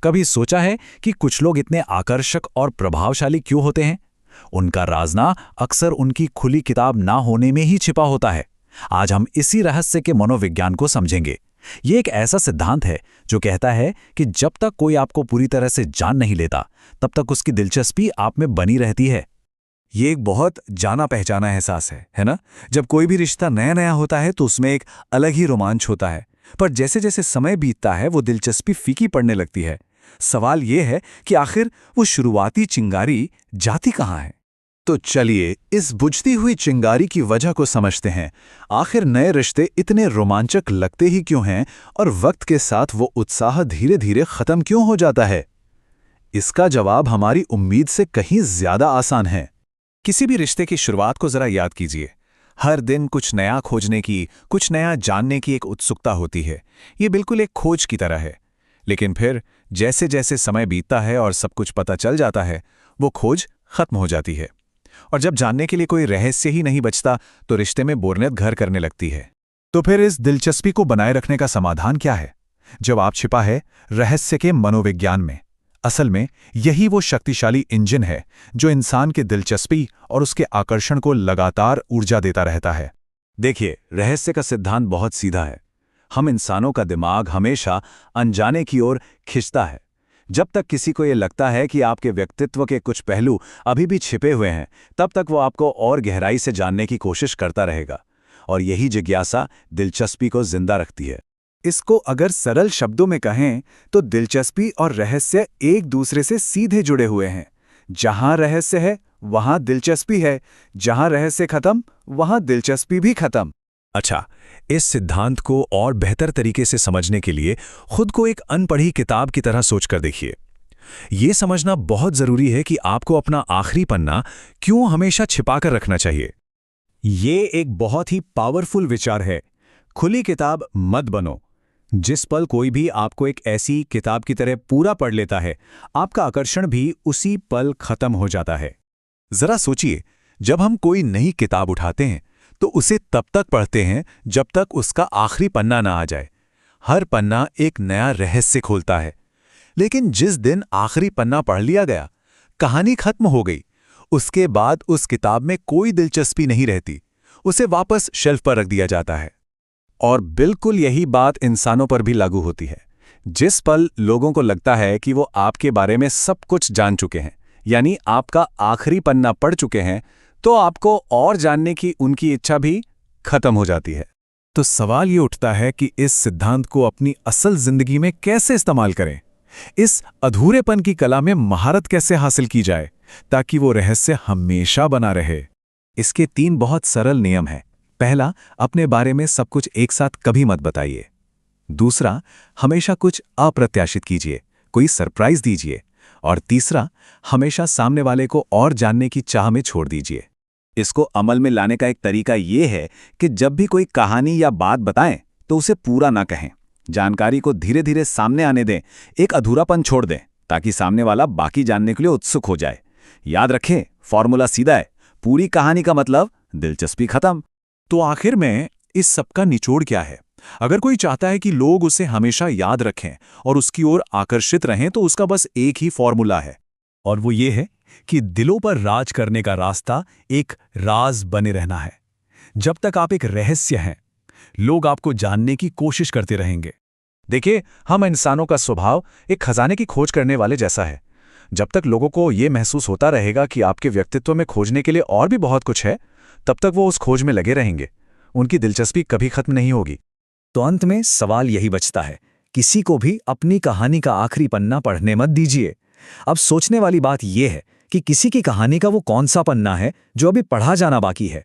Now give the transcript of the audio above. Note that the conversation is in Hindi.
कभी सोचा है कि कुछ लोग इतने आकर्षक और प्रभावशाली क्यों होते हैं? उनका राजना अक्सर उनकी खुली किताब ना होने में ही छिपा होता है। आज हम इसी रहस्य के मनोविज्ञान को समझेंगे। ये एक ऐसा सिद्धांत है जो कहता है कि जब तक कोई आपको पूरी तरह से जान नहीं लेता, तब तक उसकी दिलचस्पी आप में बनी रहती है। ये एक बहुत जाना पहचाना एहसास है ना? जब कोई भी रिश्ता नया नया होता है तो उसमें एक अलग ही रोमांच होता है, पर जैसे जैसे समय बीतता है वो दिलचस्पी फीकी पड़ने लगती है। सवाल ये है कि आखिर वो शुरुआती चिंगारी जाती कहाँ है? तो चलिए इस बुझती हुई चिंगारी की वजह को समझते हैं। आखिर नए रिश्ते इतने रोमांचक लगते ही क्यों हैं और वक्त के साथ वो उत्साह धीरे धीरे खत्म क्यों हो जाता है? इसका जवाब हमारी उम्मीद से कहीं ज्यादा आसान है। किसी भी रिश्ते की शुरुआत को जरा याद कीजिए। हर दिन कुछ नया खोजने की, कुछ नया जानने की एक उत्सुकता होती है। ये बिल्कुल एक खोज की तरह है। लेकिन फिर जैसे जैसे समय बीतता है और सब कुछ पता चल जाता है, वो खोज खत्म हो जाती है। और जब जानने के लिए कोई रहस्य ही नहीं बचता, तो रिश्ते में बोरियत घर करने लगती है। तो फिर इस दिलचस्पी को बनाए रखने का समाधान क्या है? जवाब छिपा है रहस्य के मनोविज्ञान में। असल में यही वो शक्तिशाली इंजन है जो इंसान की दिलचस्पी और उसके आकर्षण को लगातार ऊर्जा देता रहता है। देखिए, रहस्य का सिद्धांत बहुत सीधा है। हम इंसानों का दिमाग हमेशा अनजाने की ओर खिंचता है। जब तक किसी को ये लगता है कि आपके व्यक्तित्व के कुछ पहलू अभी भी छिपे हुए हैं, तब तक वो आपको और गहराई से जानने की कोशिश करता रहेगा। और यही जिज्ञासा दिलचस्पी को जिंदा रखती है। इसको अगर सरल शब्दों में कहें तो दिलचस्पी और रहस्य एक दूसरे से सीधे जुड़े हुए हैं। जहां रहस्य है वहां दिलचस्पी है, जहां रहस्य खत्म वहां दिलचस्पी भी खत्म। अच्छा, इस सिद्धांत को और बेहतर तरीके से समझने के लिए खुद को एक अनपढ़ी किताब की तरह सोचकर देखिए। ये समझना बहुत जरूरी है कि आपको अपना आखिरी पन्ना क्यों हमेशा छिपाकर रखना चाहिए। ये एक बहुत ही पावरफुल विचार है। खुली किताब मत बनो। जिस पल कोई भी आपको एक ऐसी किताब की तरह पूरा पढ़ लेता है, आपका आकर्षण भी उसी पल खत्म हो जाता है। जरा सोचिए, जब हम कोई नई किताब उठाते हैं तो उसे तब तक पढ़ते हैं जब तक उसका आखिरी पन्ना ना आ जाए। हर पन्ना एक नया रहस्य खोलता है। लेकिन जिस दिन आखिरी पन्ना पढ़ लिया गया, कहानी खत्म हो गई, उसके बाद उस किताब में कोई दिलचस्पी नहीं रहती। उसे वापस शेल्फ पर रख दिया जाता है। और बिल्कुल यही बात इंसानों पर भी लागू होती है। जिस पल लोगों को लगता है कि वो आपके बारे में सब कुछ जान चुके हैं, यानी आपका आखिरी पन्ना पढ़ चुके हैं, तो आपको और जानने की उनकी इच्छा भी खत्म हो जाती है। तो सवाल ये उठता है कि इस सिद्धांत को अपनी असल जिंदगी में कैसे इस्तेमाल करें? इस अधूरेपन की कला में महारत कैसे हासिल की जाए ताकि वो रहस्य हमेशा बना रहे? इसके 3 बहुत सरल नियम हैं। पहला, अपने बारे में सब कुछ एक साथ कभी मत बताइए। दूसरा, हमेशा कुछ अप्रत्याशित कीजिए, कोई सरप्राइज दीजिए। और तीसरा, हमेशा सामने वाले को और जानने की चाह में छोड़ दीजिए। इसको अमल में लाने का एक तरीका ये है कि जब भी कोई कहानी या बात बताएं तो उसे पूरा ना कहें। जानकारी को धीरे धीरे सामने आने दें, एक अधूरापन छोड़ दें ताकि सामने वाला बाकी जानने के लिए उत्सुक हो जाए। याद रखें, फॉर्मूला सीधा है, पूरी कहानी का मतलब दिलचस्पी खत्म। तो आखिर में इस सबका निचोड़ क्या है? अगर कोई चाहता है कि लोग उसे हमेशा याद रखें और उसकी ओर आकर्षित रहें, तो उसका बस एक ही फॉर्मूला है, और वो ये है कि दिलों पर राज करने का रास्ता एक राज बने रहना है। जब तक आप एक रहस्य हैं, लोग आपको जानने की कोशिश करते रहेंगे। देखिए, हम इंसानों का स्वभाव एक खजाने की खोज करने वाले जैसा है। जब तक लोगों को यह महसूस होता रहेगा कि आपके व्यक्तित्व में खोजने के लिए और भी बहुत कुछ है, तब तक वो उस खोज में लगे रहेंगे। उनकी दिलचस्पी कभी खत्म नहीं होगी। तो अंत में सवाल यही बचता है, किसी को भी अपनी कहानी का आखिरी पन्ना पढ़ने मत दीजिए। अब सोचने वाली बात यह है कि किसी की कहानी का वो कौन सा पन्ना है जो अभी पढ़ा जाना बाकी है।